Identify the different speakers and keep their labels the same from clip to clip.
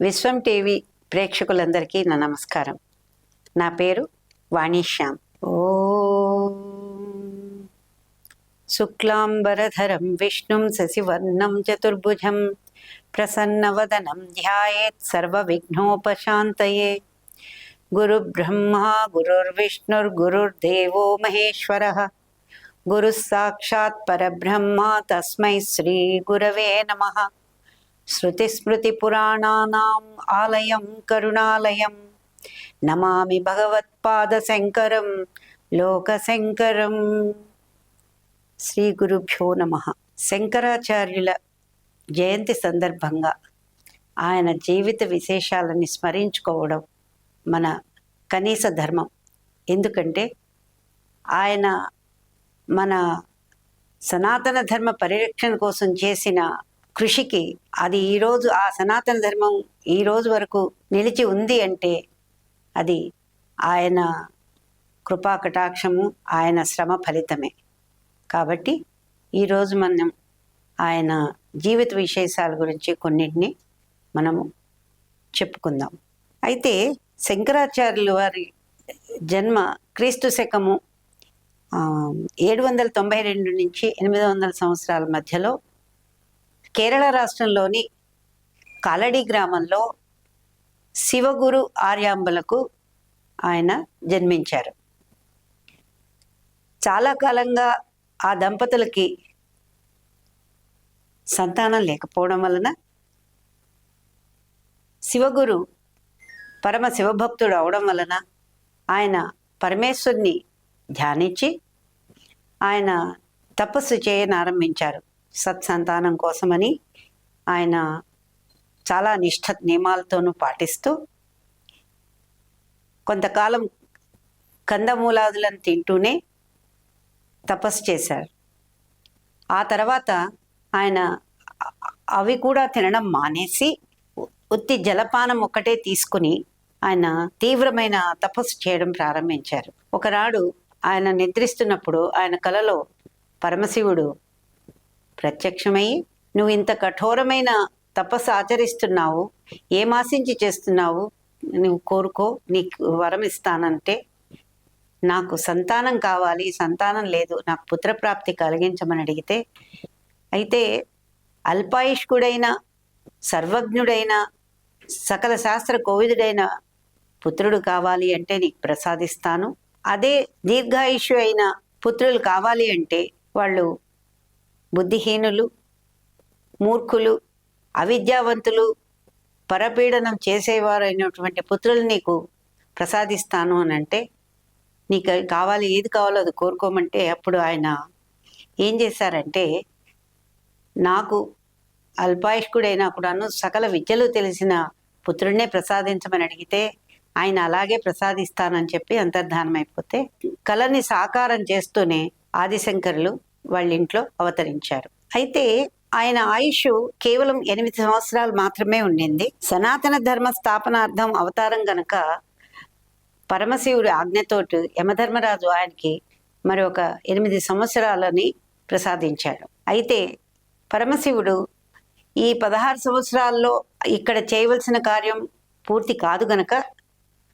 Speaker 1: విశ్వం TV ప్రేక్షకులందరికీ నా నమస్కారం. నా పేరు వాణిశ్యామ్. ఓం శుక్లాంబరధరం విష్ణుం శశివర్ణం చతుర్భుజం ప్రసన్నవదనం ధ్యాయేత్ సర్వవిఘ్నోపశాంతయే. గురుబ్రహ్మా గురుర్విష్ణుర్గురుర్దేవో మహేశ్వరః. గురుః సాక్షాత్ పరబ్రహ్మ తస్మై శ్రీ గురవే నమః. శృతిస్మృతిపురాణానాం ఆలయం కరుణాలయం నమామి భగవత్పాదశంకరం లోకశంకరం. శ్రీ గురుభ్యో నమః. శంకరాచార్యుల జయంతి సందర్భంగా ఆయన జీవిత విశేషాలని స్మరించుకోవడం మన కనీస ధర్మం. ఎందుకంటే ఆయన మన సనాతన ధర్మ పరిరక్షణ కోసం చేసిన కృషికి అది ఈరోజు ఆ సనాతన ధర్మం ఈరోజు వరకు నిలిచి ఉంది అంటే అది ఆయన కృపా కటాక్షము, ఆయన శ్రమ ఫలితమే. కాబట్టి ఈరోజు మనం ఆయన జీవిత విశేషాల గురించి కొన్నింటిని మనము చెప్పుకుందాం. అయితే శంకరాచార్యుల వారి జన్మ క్రీస్తు శకము 792 నుంచి 800 సంవత్సరాల మధ్యలో కేరళ రాష్ట్రంలోని కాలడి గ్రామంలో శివగురు ఆర్యాంబలకు ఆయన జన్మించారు. చాలా కాలంగా ఆ దంపతులకి సంతానం లేకపోవడం వలన శివగురు పరమ శివభక్తుడు అవడం వలన ఆయన పరమేశ్వరుని ధ్యానించి ఆయన తపస్సు చేయనారంభించారు. సత్సంతానం కోసమని ఆయన చాలా నిష్ఠ నియమాలతోనూ పాటిస్తూ కొంతకాలం కందమూలాదులను తింటూనే తపస్సు చేశారు. ఆ తర్వాత ఆయన అవి కూడా తినడం మానేసి ఉత్తి జలపానం ఒక్కటే తీసుకుని ఆయన తీవ్రమైన తపస్సు చేయడం ప్రారంభించారు. ఒకనాడు ఆయన నిద్రిస్తున్నప్పుడు ఆయన కలలో పరమశివుడు ప్రత్యక్షమై, నువ్వు ఇంత కఠోరమైన తపస్సు ఆచరిస్తున్నావు, ఏమాశించి చేస్తున్నావు, నువ్వు కోరుకో, నీకు వరం ఇస్తానంటే, నాకు సంతానం కావాలి, సంతానం లేదు, నాకు పుత్రప్రాప్తి కలిగించమని అడిగితే, అయితే అల్పాయుష్కుడైన సర్వజ్ఞుడైన సకల శాస్త్ర కోవిదుడైన పుత్రుడు కావాలి అంటే నీకు ప్రసాదిస్తాను, అదే దీర్ఘాయుష్యు అయిన పుత్రులు కావాలి అంటే వాళ్ళు బుద్ధిహీనులు, మూర్ఖులు, అవిద్యావంతులు, పరపీడనం చేసేవారు అయినటువంటి పుత్రులు నీకు ప్రసాదిస్తాను అని అంటే, నీకు కావాలి, ఏది కావాలో అది కోరుకోమంటే, అప్పుడు ఆయన ఏం చేశారంటే, నాకు అల్పాయుష్కుడైన కూడాను సకల విద్యలు తెలిసిన పుత్రుడినే ప్రసాదించమని అడిగితే ఆయన అలాగే ప్రసాదిస్తానని చెప్పి అంతర్ధానం అయిపోతే, కళని సాకారం చేస్తూనే ఆదిశంకరులు వాళ్ళ ఇంట్లో అవతరించారు. అయితే ఆయన ఆయుష్ కేవలం 8 సంవత్సరాలు మాత్రమే ఉండింది. సనాతన ధర్మ స్థాపనార్థం అవతారం గనక పరమశివుడి ఆజ్ఞతోటి యమధర్మరాజు ఆయనకి మరి ఒక 8 సంవత్సరాలని ప్రసాదించాడు. అయితే పరమశివుడు ఈ 16 సంవత్సరాల్లో ఇక్కడ చేయవలసిన కార్యం పూర్తి కాదు గనక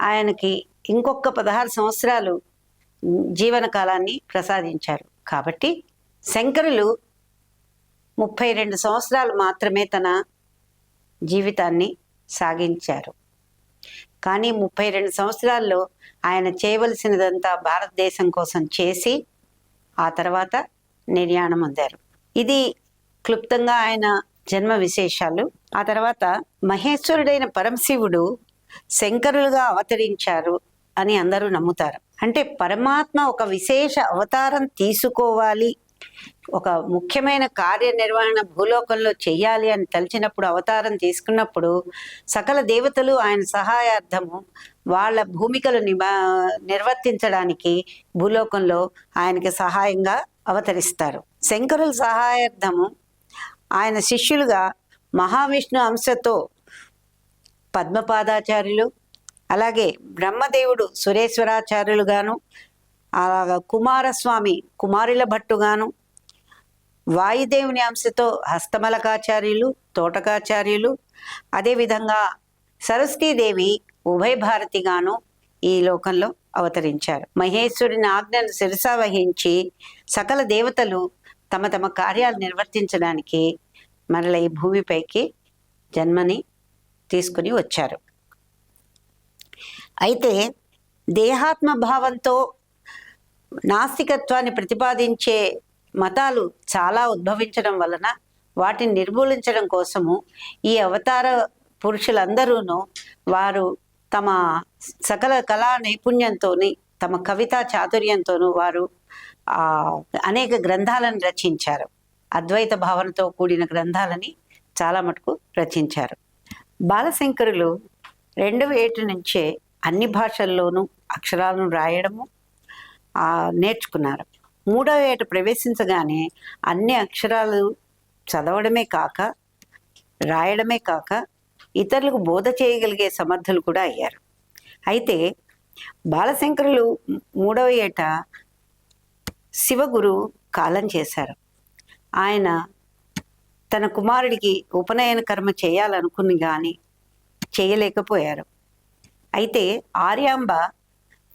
Speaker 1: ఆయనకి ఇంకొక 16 సంవత్సరాలు జీవన కాలాన్ని ప్రసాదించారు. కాబట్టి శంకరులు 32 సంవత్సరాలు మాత్రమే తన జీవితాన్ని సాగించారు. కానీ 32 సంవత్సరాల్లో ఆయన చేయవలసినదంతా భారతదేశం కోసం చేసి ఆ తర్వాత నిర్యాణం పొందారు. ఇది క్లుప్తంగా ఆయన జన్మ విశేషాలు. ఆ తర్వాత మహేశ్వరుడైన పరమశివుడు శంకరులుగా అవతరించారు అని అందరూ నమ్ముతారు. అంటే పరమాత్మ ఒక విశేష అవతారం తీసుకోవాలి, ఒక ముఖ్యమైన కార్యనిర్వహణ భూలోకంలో చెయ్యాలి అని తలిచినప్పుడు, అవతారం తీసుకున్నప్పుడు సకల దేవతలు ఆయన సహాయార్థము వాళ్ళ భూమికలు నిర్వర్తించడానికి భూలోకంలో ఆయనకి సహాయంగా అవతరిస్తారు. శంకరుల సహాయార్థము ఆయన శిష్యులుగా మహావిష్ణు అంశతో పద్మపాదాచార్యులు, అలాగే బ్రహ్మదేవుడు సురేశ్వరాచార్యులుగాను, అలాగా కుమారస్వామి కుమారుల భట్టుగాను, వాయుదేవుని అంశతో హస్తమలకాచార్యులు, తోటకాచార్యులు, అదేవిధంగా సరస్వతీదేవి ఉభయ భారతిగాను ఈ లోకంలో అవతరించారు. మహేశ్వరుని ఆజ్ఞను శిరసా వహించి సకల దేవతలు తమ తమ కార్యాలు నిర్వర్తించడానికి మరల ఈ భూమిపైకి జన్మని తీసుకుని వచ్చారు. అయితే దేహాత్మ భావంతో నాస్తికత్వాన్ని ప్రతిపాదించే మతాలు చాలా ఉద్భవించడం వలన వాటిని నిర్మూలించడం కోసము ఈ అవతార పురుషులందరూనూ వారు తమ సకల కళా నైపుణ్యంతో, తమ కవితా చాతుర్యంతోనూ వారు అనేక గ్రంథాలను రచించారు. అద్వైత భావనతో కూడిన గ్రంథాలని చాలా మటుకు రచించారు. బాలశంకరులు 2 నుంచే అన్ని భాషల్లోనూ అక్షరాలను రాయడము నేర్చుకున్నారు. 3వ ఏట ప్రవేశించగానే అన్ని అక్షరాలు చదవడమే కాక రాయడమే కాక ఇతరులకు బోధ చేయగలిగే సమర్థులు కూడా అయ్యారు. అయితే బాలశంకరులు 3వ ఏట శివగురు కాలం చేశారు. ఆయన తన కుమారుడికి ఉపనయన కర్మ చేయాలనుకుని కానీ చేయలేకపోయారు. అయితే ఆర్యాంబ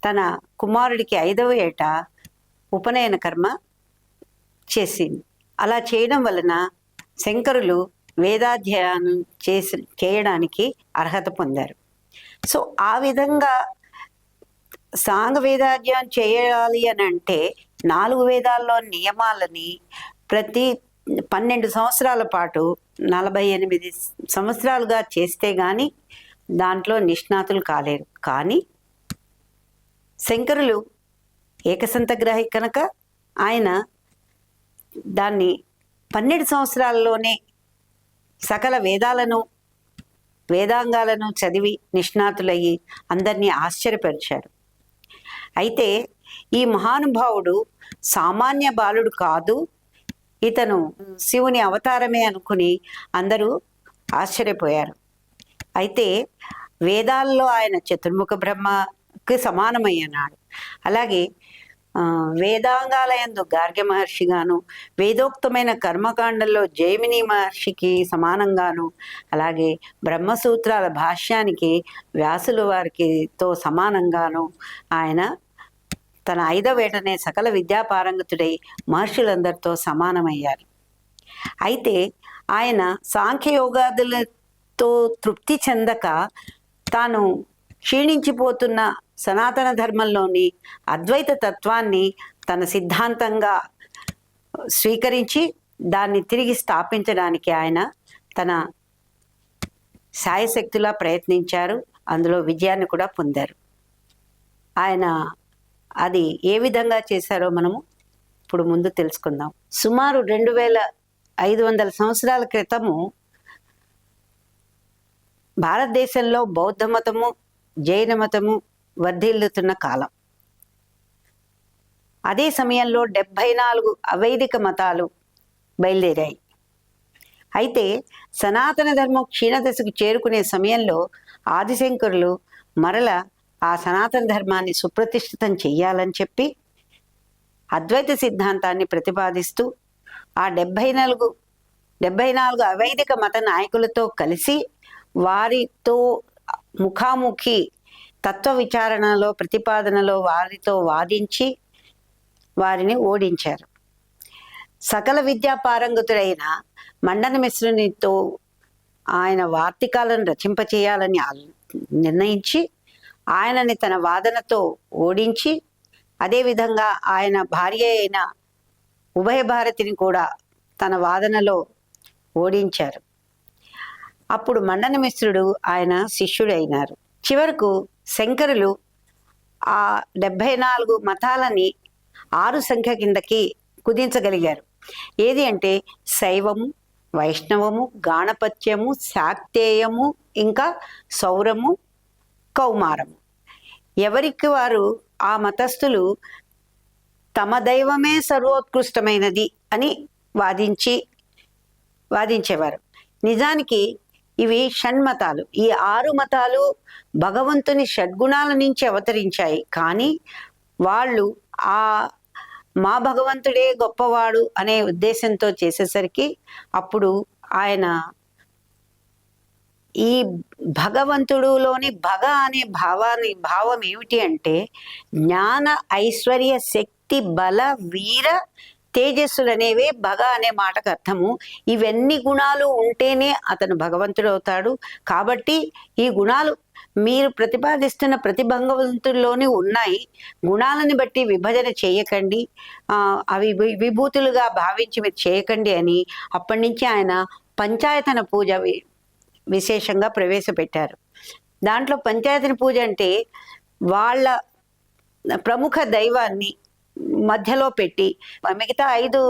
Speaker 1: తన కుమారుడికి 5వ ఏట ఉపనయన కర్మ చేసింది. అలా చేయడం వలన శంకరులు వేదాధ్యయనం చేయడానికి అర్హత పొందారు. సో ఆ విధంగా సాంగ వేదాధ్యయనం చేయాలి అని అంటే 4 వేదాల్లో నియమాలని ప్రతి 12 సంవత్సరాల పాటు 48 సంవత్సరాలుగా చేస్తే గాని దాంట్లో నిష్ణాతులు కాలేరు. కానీ శంకరులు ఏకసంతగ్రాహి కనుక ఆయన దాన్ని 12 సంవత్సరాల్లోనే సకల వేదాంగాలను చదివి నిష్ణాతులయ్యి అందరినీ ఆశ్చర్యపరిచారు. అయితే ఈ మహానుభావుడు సామాన్య బాలుడు కాదు, ఇతను శివుని అవతారమే అనుకుని అందరూ ఆశ్చర్యపోయారు. అయితే వేదాల్లో ఆయన చతుర్ముఖ బ్రహ్మకి సమానమయ్యన్నాడు. అలాగే వేదాంగాలయందు గార్గ్య మహర్షిగాను, వేదోక్తమైన కర్మకాండంలో జైమిని మహర్షికి సమానంగాను, అలాగే బ్రహ్మసూత్రాల భాష్యానికి వ్యాసుల వారికితో సమానంగాను ఆయన తన 5వ ఏటనే సకల విద్యాపారంగతుడై మహర్షులందరితో సమానమయ్యారు. అయితే ఆయన సాంఖ్యయోగాదులతో తృప్తి చెందక తాను క్షీణించిపోతున్న సనాతన ధర్మంలోని అద్వైత తత్వాన్ని తన సిద్ధాంతంగా స్వీకరించి దాన్ని తిరిగి స్థాపించడానికి ఆయన తన శాయశక్తులా ప్రయత్నించారు. అందులో విజయాన్ని కూడా పొందారు. ఆయన అది ఏ విధంగా చేశారో మనము ఇప్పుడు ముందు తెలుసుకుందాం. సుమారు 2500 సంవత్సరాల క్రితము భారతదేశంలో బౌద్ధ మతము, జైన మతము వర్ధిల్లుతున్న కాలం. అదే సమయంలో 74 అవైదిక మతాలు బయలుదేరాయి. అయితే సనాతన ధర్మం క్షీణదశకు చేరుకునే సమయంలో ఆదిశంకరులు మరల ఆ సనాతన ధర్మాన్ని సుప్రతిష్ఠితం చెయ్యాలని చెప్పి అద్వైత సిద్ధాంతాన్ని ప్రతిపాదిస్తూ ఆ 74 అవైదిక మత నాయకులతో కలిసి వారితో ముఖాముఖి తత్వ విచారణలో ప్రతిపాదనలో వారితో వాదించి వారిని ఓడించారు. సకల విద్యా పారంగతుడైన మండన మిశ్రునితో ఆయన వార్తికాలను రచింపచేయాలని నిర్ణయించి ఆయనని తన వాదనతో ఓడించి, అదేవిధంగా ఆయన భార్య అయిన ఉభయ భారతిని కూడా తన వాదనలో ఓడించారు. అప్పుడు మండన మిశ్రుడు ఆయన శిష్యుడైనారు. చివరకు శంకరులు ఆ 74 మతాలని 6 సంఖ్య కిందకి కుదించగలిగారు. ఏది అంటే శైవము, వైష్ణవము, గాణపత్యము, శాక్తేయము, ఇంకా సౌరము, కౌమారము. ఎవరికి వారు ఆ మతస్థులు తమ దైవమే సర్వోత్కృష్టమైనది అని వాదించేవారు. నిజానికి ఇవి షణ్మతాలు. ఈ 6 మతాలు భగవంతుని షడ్గుణాల నుంచి అవతరించాయి. కానీ వాళ్ళు మా భగవంతుడే గొప్పవాడు అనే ఉద్దేశంతో చేసేసరికి అప్పుడు ఆయన ఈ భగవంతుడులోని భగ అనే భావం ఏమిటి అంటే జ్ఞాన ఐశ్వర్య శక్తి బల వీర తేజస్సులు అనేవే భగ అనే మాటకు అర్థము. ఇవన్నీ గుణాలు ఉంటేనే అతను భగవంతుడు అవుతాడు. కాబట్టి ఈ గుణాలు మీరు ప్రతిపాదిస్తున్న ప్రతి భగవంతుల్లోనే ఉన్నాయి. గుణాలను బట్టి విభజన చేయకండి, అవి విభూతులుగా భావించి మీరు చేయకండి అని అప్పటి నుంచి ఆయన పంచాయతన పూజ విశేషంగా ప్రవేశపెట్టారు. దాంట్లో పంచాయతన పూజ అంటే వాళ్ళ ప్రముఖ దైవాన్ని మధ్యలో పెట్టి మిగతా 5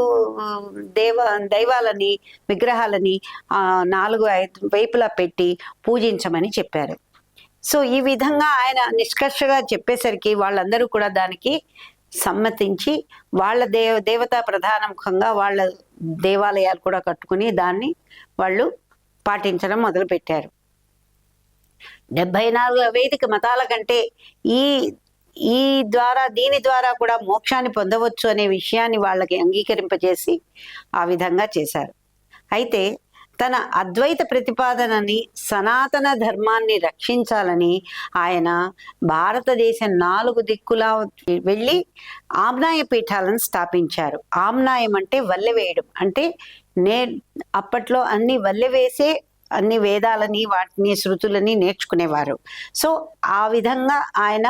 Speaker 1: దైవాలని విగ్రహాలని 4-5 వైపులా పెట్టి పూజించమని చెప్పారు. సో ఈ విధంగా ఆయన నిష్కర్షగా చెప్పేసరికి వాళ్ళందరూ కూడా దానికి సమ్మతించి వాళ్ళ దేవతా ప్రధానముఖంగా వాళ్ళ దేవాలయాలు కూడా కట్టుకుని దాన్ని వాళ్ళు పాటించడం మొదలుపెట్టారు. 74 వైదిక మతాల కంటే దీని ద్వారా కూడా మోక్షాన్ని పొందవచ్చు అనే విషయాన్ని వాళ్ళకి అంగీకరింపజేసి ఆ విధంగా చేశారు. అయితే తన అద్వైత ప్రతిపాదనని సనాతన ధర్మాన్ని రక్షించాలని ఆయన భారతదేశం 4 దిక్కులా వెళ్ళి ఆమ్నాయ పీఠాలను స్థాపించారు. ఆమ్నాయం అంటే వల్లె వేయడం, అంటే అప్పట్లో అన్ని వల్లె వేసే అన్ని వేదాలని వాటిని శృతులని నేర్చుకునేవారు. సో ఆ విధంగా ఆయన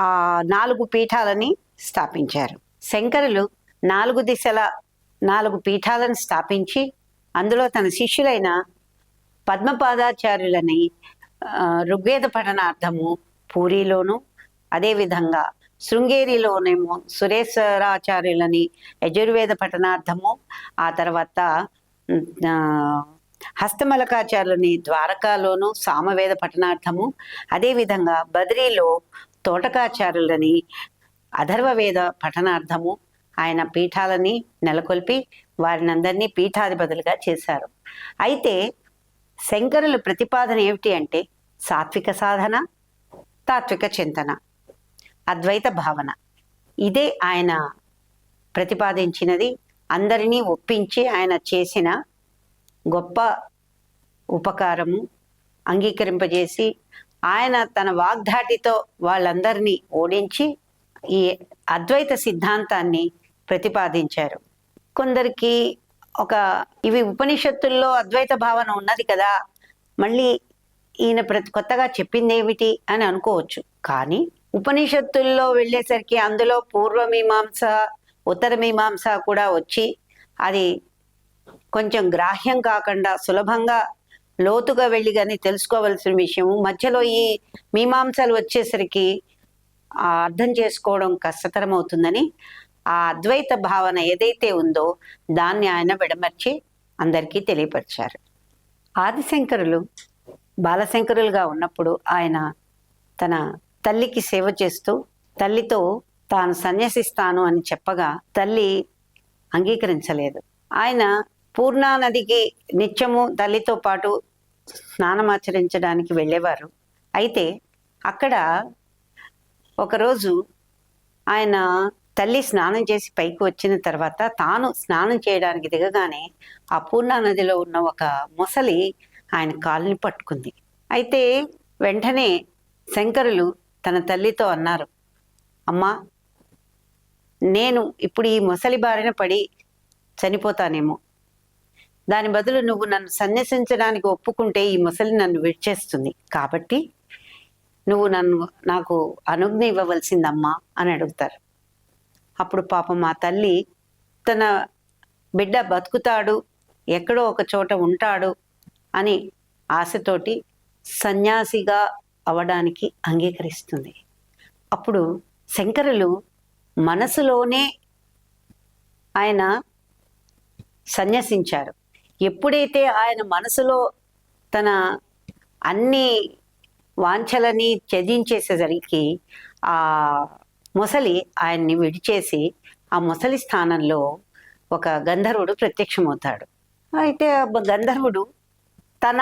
Speaker 1: ఆ 4 పీఠాలని స్థాపించారు. శంకరులు 4 దిశల 4 పీఠాలను స్థాపించి అందులో తన శిష్యులైన పద్మపాదాచార్యులని ఋగ్వేద పఠనార్థము పూరిలోను, అదేవిధంగా శృంగేరిలోనేమో సురేశ్వరాచార్యులని యజుర్వేద పఠనార్థము, ఆ తర్వాత హస్తమలకాచార్యులని ద్వారకాలోను సామవేద పఠనార్థము, అదేవిధంగా బద్రీలో తోటకాచార్యులని అథర్వవేద పఠనార్థము ఆయన పీఠాలని నెలకొల్పి వారిని అందరినీ పీఠాధిపతులుగా చేశారు. అయితే శంకరుల ప్రతిపాదన ఏమిటి అంటే సాత్విక సాధన, తాత్విక చింతన, అద్వైత భావన. ఇదే ఆయన ప్రతిపాదించినది. అందరినీ ఒప్పించి ఆయన చేసిన గొప్ప ఉపకారము. అంగీకరింపజేసి ఆయన తన వాగ్ధాటితో వాళ్ళందరినీ ఓడించి ఈ అద్వైత సిద్ధాంతాన్ని ప్రతిపాదించారు. కొందరికి ఇవి ఉపనిషత్తుల్లో అద్వైత భావన ఉన్నది కదా, మళ్ళీ ఈయన కొత్తగా చెప్పింది ఏమిటి అని అనుకోవచ్చు. కానీ ఉపనిషత్తుల్లో వెళ్ళేసరికి అందులో పూర్వమీమాంస ఉత్తర మీమాంస కూడా వచ్చి అది కొంచెం గ్రాహ్యం కాకుండా సులభంగా లోతుగా వెళ్ళి కానీ తెలుసుకోవలసిన విషయం. మధ్యలో ఈ మీమాంసలు వచ్చేసరికి అర్థం చేసుకోవడం కష్టతరం అవుతుందని ఆ అద్వైత భావన ఏదైతే ఉందో దాన్ని ఆయన విడమర్చి అందరికీ తెలియపరిచారు. ఆదిశంకరులు బాలశంకరులుగా ఉన్నప్పుడు ఆయన తన తల్లికి సేవ చేస్తూ తల్లితో తాను సన్యసిస్తాను అని చెప్పగా తల్లి అంగీకరించలేదు. ఆయన పూర్ణా నదికి నిత్యము తల్లితో పాటు స్నానమాచరించడానికి వెళ్ళేవారు. అయితే అక్కడ ఒకరోజు ఆయన తల్లి స్నానం చేసి పైకి వచ్చిన తర్వాత తాను స్నానం చేయడానికి దిగగానే ఆ పూర్ణా నదిలో ఉన్న ఒక మొసలి ఆయన కాలుని పట్టుకుంది. అయితే వెంటనే శంకరులు తన తల్లితో అన్నారు, అమ్మా, నేను ఇప్పుడు ఈ మొసలి బారిన పడి చనిపోతానేమో, దాని బదులు నువ్వు నన్ను సన్యసించడానికి ఒప్పుకుంటే ఈ మొసలి నన్ను విడిచేస్తుంది, కాబట్టి నువ్వు నాకు అనుజ్ఞ ఇవ్వవలసిందమ్మా అని అడుగుతారు. అప్పుడు పాపం మా తల్లి తన బిడ్డ బతుకుతాడు, ఎక్కడో ఒక చోట ఉంటాడు అని ఆశతోటి సన్యాసిగా అవడానికి అంగీకరిస్తుంది. అప్పుడు శంకరులు మనసులోనే ఆయన సన్యసించారు. ఎప్పుడైతే ఆయన మనసులో తన అన్ని వాంఛలని త్యజించేసేసరికి ఆ మొసలి ఆయన్ని విడిచేసి ఆ మొసలి స్థానంలో ఒక గంధర్వుడు ప్రత్యక్షమవుతాడు. అయితే గంధర్వుడు తన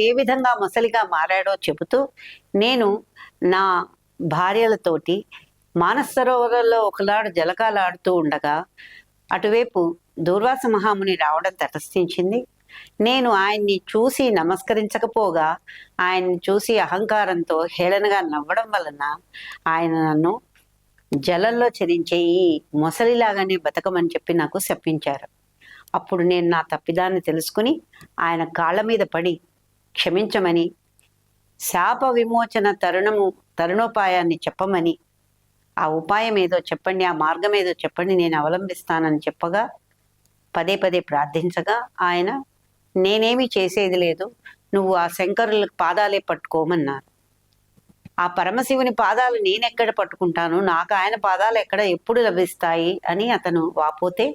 Speaker 1: ఏ విధంగా మొసలిగా మారాడో చెబుతూ, నేను నా భార్యలతోటి మానస సరోవరంలో ఒకనాడు జలకాలాడుతూ ఉండగా అటువైపు దూర్వాస మహాముని రావడం తటస్థించింది. నేను ఆయన్ని చూసి నమస్కరించకపోగా ఆయన్ని చూసి అహంకారంతో హేళనగా నవ్వడం వలన ఆయన నన్ను జలంలో చరించే ఈ మొసలిలాగానే బతకమని చెప్పి నాకు శపించారు. అప్పుడు నేను నా తప్పిదాన్ని తెలుసుకుని ఆయన కాళ్ళ మీద పడి క్షమించమని, శాప విమోచన తరుణోపాయాన్ని చెప్పమని, ఆ ఉపాయం ఏదో చెప్పండి, ఆ మార్గం ఏదో చెప్పండి, నేను అవలంబిస్తానని చెప్పగా పదే పదే ప్రార్థించగా ఆయన నేనేమీ చేసేది లేదు, నువ్వు ఆ శంకరుల పాదాలే పట్టుకోమన్నారు. ఆ పరమశివుని పాదాలు నేనెక్కడ పట్టుకుంటాను, నాకు ఆయన పాదాలు ఎప్పుడు లభిస్తాయి అని అతను వాపోతే,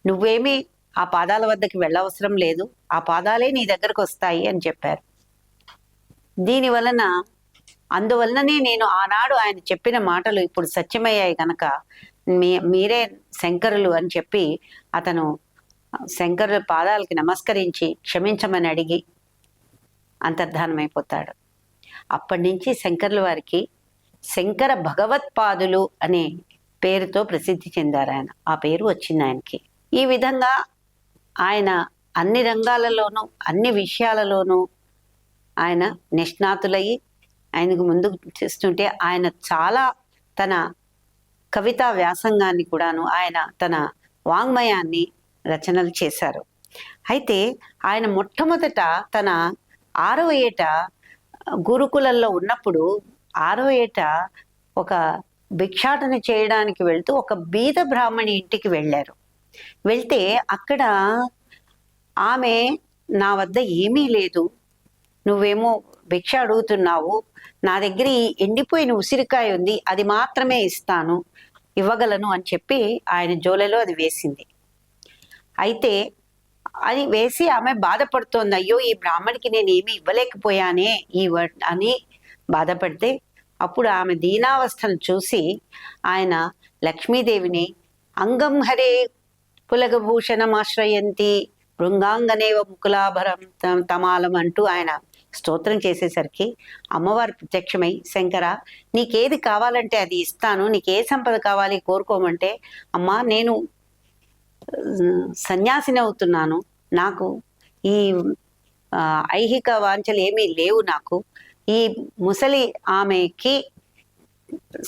Speaker 1: నువ్వేమీ ఆ పాదాల వద్దకి వెళ్ళవసరం లేదు, ఆ పాదాలే నీ దగ్గరకు వస్తాయి అని చెప్పారు. అందువలననే నేను ఆనాడు ఆయన చెప్పిన మాటలు ఇప్పుడు సత్యమయ్యాయి కనుక మీరే శంకరులు అని చెప్పి అతను శంకరుల పాదాలకి నమస్కరించి క్షమించమని అడిగి అంతర్ధానమైపోతాడు. అప్పటి నుంచి శంకరుల వారికి శంకర భగవత్పాదులు అనే పేరుతో ప్రసిద్ధి చెందారు. ఆయన ఆ పేరు వచ్చింది ఆయనకి. ఈ విధంగా ఆయన అన్ని రంగాలలోనూ అన్ని విషయాలలోనూ ఆయన నిష్ణాతులయ్యి ఆయనకు ముందు చేస్తుంటే ఆయన చాలా తన కవితా వ్యాసంగాన్ని కూడాను ఆయన తన వాంగ్మయాన్ని రచనలు చేశారు. అయితే ఆయన మొట్టమొదట తన 6వ ఏట గురుకులంలో ఉన్నప్పుడు 6వ ఏట ఒక భిక్షాటన చేయడానికి వెళ్తూ ఒక బీద బ్రాహ్మణి ఇంటికి వెళ్ళారు. వెళ్తే అక్కడ ఆమె, నా వద్ద ఏమీ లేదు, నువ్వేమో భిక్ష అడుగుతున్నావు, నా దగ్గర ఈ ఎండిపోయిన ఉసిరికాయ ఉంది, అది మాత్రమే ఇవ్వగలను అని చెప్పి ఆయన జోలెలో అది వేసింది. అయితే అది వేసి ఆమె బాధపడుతోంది, అయ్యో ఈ బ్రాహ్మడికి నేను ఏమీ ఇవ్వలేకపోయానే అని బాధపడితే, అప్పుడు ఆమె దీనావస్థను చూసి ఆయన లక్ష్మీదేవిని అంగం హరే పులగభూషణమాశ్రయంతి బృంగాంగనేవ ముకులాభరం తమాలం అంటూ ఆయన స్తోత్రం చేసేసరికి అమ్మవారు ప్రత్యక్షమై, శంకర నీకేది కావాలంటే అది ఇస్తాను, నీకే సంపద కావాలి కోరుకోమంటే, అమ్మా నేను సన్యాసిని అవుతున్నాను, నాకు ఈ ఐహిక వాంఛలు ఏమీ లేవు, నాకు ఈ ముసలి ఆమెకి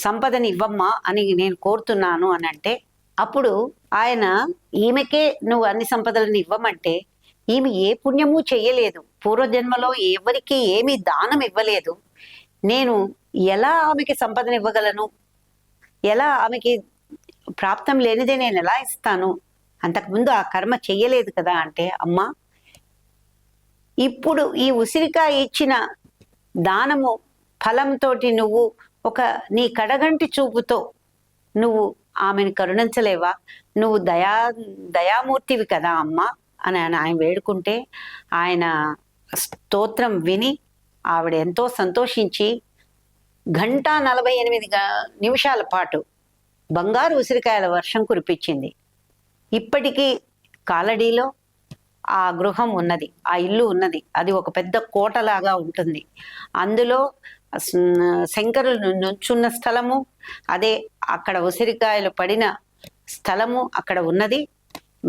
Speaker 1: సంపదని ఇవ్వమ్మా అని నేను కోరుతున్నాను అని అంటే, అప్పుడు ఆయన ఈమెకే నువ్వు అన్ని సంపదలను ఇవ్వమంటే, ఈమె ఏ పుణ్యము చెయ్యలేదు, పూర్వజన్మలో ఎవరికి ఏమీ దానం ఇవ్వలేదు, నేను ఎలా ఆమెకి సంపదను ఇవ్వగలను, ఎలా ఆమెకి ప్రాప్తం లేనిదే నేను ఎలా ఇస్తాను, అంతకుముందు ఆ కర్మ చెయ్యలేదు కదా అంటే, అమ్మా ఇప్పుడు ఈ ఉసిరికాయ ఇచ్చిన దానము ఫలంతో నువ్వు నీ కడగంటి చూపుతో నువ్వు ఆమెను కరుణించలేవా, నువ్వు దయామూర్తివి కదా అమ్మా అని ఆయన వేడుకుంటే, ఆయన స్తోత్రం విని ఆవిడ ఎంతో సంతోషించి 1:48 నిమిషాల పాటు బంగారు ఉసిరికాయల వర్షం కురిపించింది. ఇప్పటికీ కాలడీలో ఆ గృహం ఉన్నది, ఆ ఇల్లు ఉన్నది, అది ఒక పెద్ద కోటలాగా ఉంటుంది. అందులో శంకరులు నుంచున్న స్థలము అదే, అక్కడ ఉసిరికాయలు పడిన స్థలము అక్కడ ఉన్నది.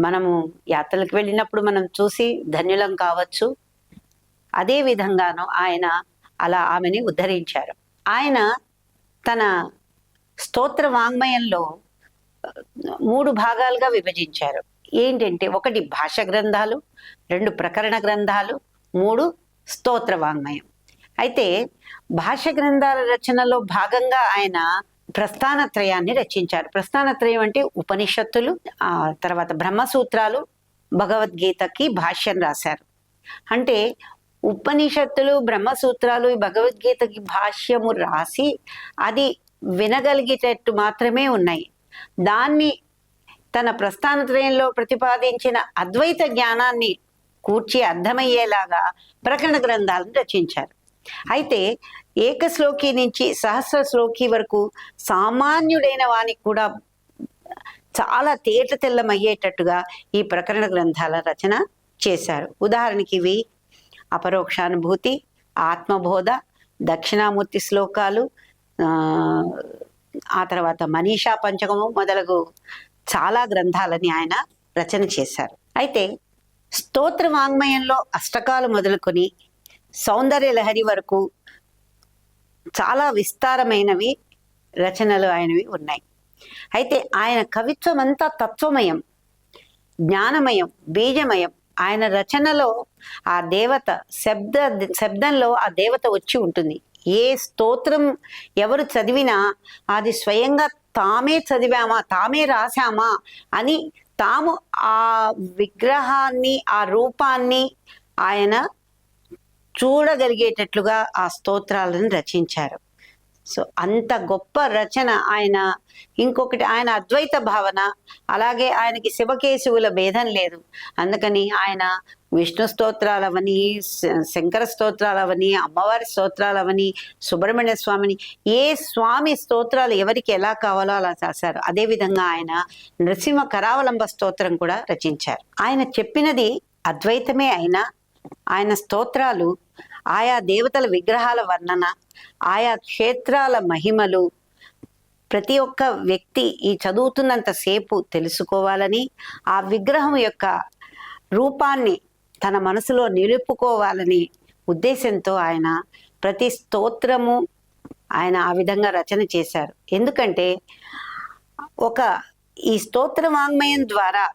Speaker 1: మనము యాత్రలకు వెళ్ళినప్పుడు మనం చూసి ధన్యులం కావచ్చు. అదే విధంగాను ఆయన అలా ఆమెని ఉద్ధరించారు. ఆయన తన స్తోత్ర వాంగ్మయంలో 3 భాగాలుగా విభజించారు. ఏంటంటే, 1 భాష గ్రంథాలు, 2 ప్రకరణ గ్రంథాలు, 3 స్తోత్ర వాంగ్మయం. అయితే భాష గ్రంథాల రచనలో భాగంగా ఆయన ప్రస్థానత్రయాన్ని రచించారు. ప్రస్థానత్రయం అంటే ఉపనిషత్తులు, తర్వాత బ్రహ్మసూత్రాలు, భగవద్గీతకి భాష్యం రాశారు. అంటే ఉపనిషత్తులు, బ్రహ్మసూత్రాలు, భగవద్గీతకి భాష్యము రాసి అది వినగలిగేటట్టు మాత్రమే ఉన్నాయి. దాన్ని తన ప్రస్థానత్రయంలో ప్రతిపాదించిన అద్వైత జ్ఞానాన్ని కూర్చి అర్థమయ్యేలాగా ప్రకరణ గ్రంథాలను రచించారు. అయితే ఏకశ్లోకి నుంచి సహస్ర శ్లోకి వరకు సామాన్యుడైన వానికి కూడా చాలా తేట తెల్లమయ్యేటట్టుగా ఈ ప్రకరణ గ్రంథాల రచన చేశారు. ఉదాహరణకి ఇవి అపరోక్షానుభూతి, ఆత్మబోధ, దక్షిణామూర్తి శ్లోకాలు, ఆ తర్వాత మనీషా పంచకము మొదలగు చాలా గ్రంథాలని ఆయన రచన చేశారు. అయితే స్తోత్ర వాంగ్మయంలో అష్టకాలు మొదలుకొని సౌందర్య లహరి వరకు చాలా విస్తారమైనవి రచనలు ఆయనవి ఉన్నాయి. అయితే ఆయన కవిత్వం అంతా తత్వమయం, జ్ఞానమయం, బీజమయం. ఆయన రచనలో ఆ దేవత శబ్దంలో ఆ దేవత వచ్చి ఉంటుంది. ఏ స్తోత్రం ఎవరు చదివినా అది స్వయంగా తామే చదివామా, తామే రాశామా అని తాము ఆ విగ్రహాన్ని, ఆ రూపాన్ని ఆయన చూడగలిగేటట్లుగా ఆ స్తోత్రాలను రచించారు. సో అంత గొప్ప రచన ఆయన. ఇంకొకటి, ఆయన అద్వైత భావన. అలాగే ఆయనకి శివకేశవుల భేదం లేదు. అందుకని ఆయన విష్ణు స్తోత్రాలవని, శంకర స్తోత్రాలవని, అమ్మవారి స్తోత్రాలవని, సుబ్రహ్మణ్య స్వామిని, ఏ స్వామి స్తోత్రాలు ఎవరికి ఎలా కావాలో అలా చేశారు. అదేవిధంగా ఆయన నృసింహ కరావలంబ స్తోత్రం కూడా రచించారు. ఆయన చెప్పినది అద్వైతమే అయినా ఆయన స్తోత్రాలు ఆయా దేవతల విగ్రహాల వర్ణన, ఆయా క్షేత్రాల మహిమలు ప్రతి ఒక్క వ్యక్తి ఈ చదువుతున్నంతసేపు తెలుసుకోవాలని, ఆ విగ్రహం యొక్క రూపాన్ని తన మనసులో నిలుపుకోవాలని ఉద్దేశంతో ఆయన ప్రతి స్తోత్రము ఆయన ఆ విధంగా రచన చేశారు. ఎందుకంటే ఈ స్తోత్ర వాంగ్మయం ద్వారా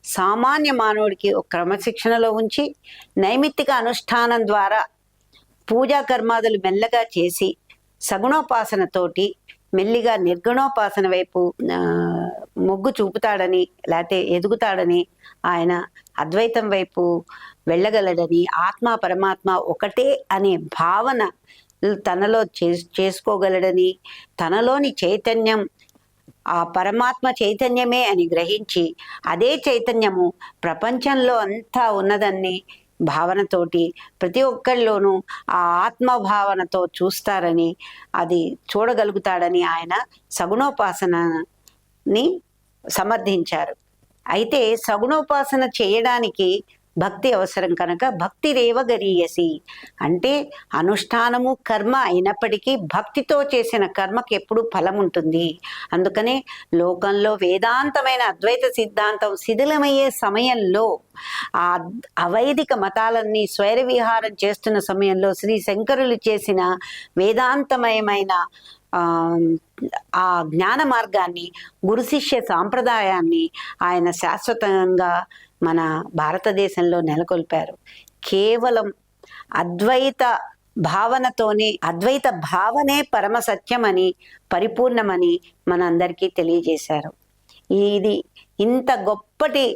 Speaker 1: సామాన్య మానవుడికి ఒక క్రమశిక్షణలో ఉంచి, నైమిత్తిక అనుష్ఠానం ద్వారా పూజా కర్మాదులు మెల్లగా చేసి సగుణోపాసనతోటి మెల్లిగా నిర్గుణోపాసన వైపు మొగ్గు చూపుతాడని, లేకపోతే ఎదుగుతాడని, ఆయన అద్వైతం వైపు వెళ్ళగలడని, ఆత్మ పరమాత్మ ఒకటే అనే భావన తనలో చేసుకోగలడని, తనలోని చైతన్యం ఆ పరమాత్మ చైతన్యమే అని గ్రహించి అదే చైతన్యము ప్రపంచంలో అంతా ఉన్నదని భావనతోటి ప్రతి ఒక్కరిలోనూ ఆ ఆత్మభావనతో చూస్తారని, అది చూడగలుగుతాడని ఆయన సగుణోపాసనని సమర్థించారు. అయితే సగుణోపాసన చేయడానికి భక్తి అవసరం కనుక భక్తిరేవ గరీయసి అంటే అనుష్ఠానము కర్మ అయినప్పటికీ భక్తితో చేసిన కర్మకి ఎప్పుడు ఫలం ఉంటుంది. అందుకనే లోకంలో వేదాంతమైన అద్వైత సిద్ధాంతం శిథిలమయ్యే సమయంలో ఆ అవైదిక మతాలన్నీ స్వైర విహారం చేస్తున్న సమయంలో శ్రీ శంకరులు చేసిన వేదాంతమయమైన ఆ జ్ఞాన మార్గాన్ని, గురు శిష్య సాంప్రదాయాన్ని ఆయన శాశ్వతంగా మన భారతదేశంలో నెలకొల్పారు. కేవలం అద్వైత భావనతోనే, అద్వైత భావనే పరమ సత్యమని, పరిపూర్ణమని మనందరికీ తెలియజేశారు. ఇది ఇంత గొప్పటి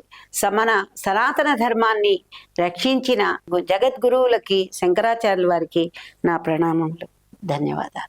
Speaker 1: మన సనాతన ధర్మాన్ని రక్షించిన జగద్గురువులకి, శంకరాచార్యుల వారికి నా ప్రణామములు, ధన్యవాదాలు.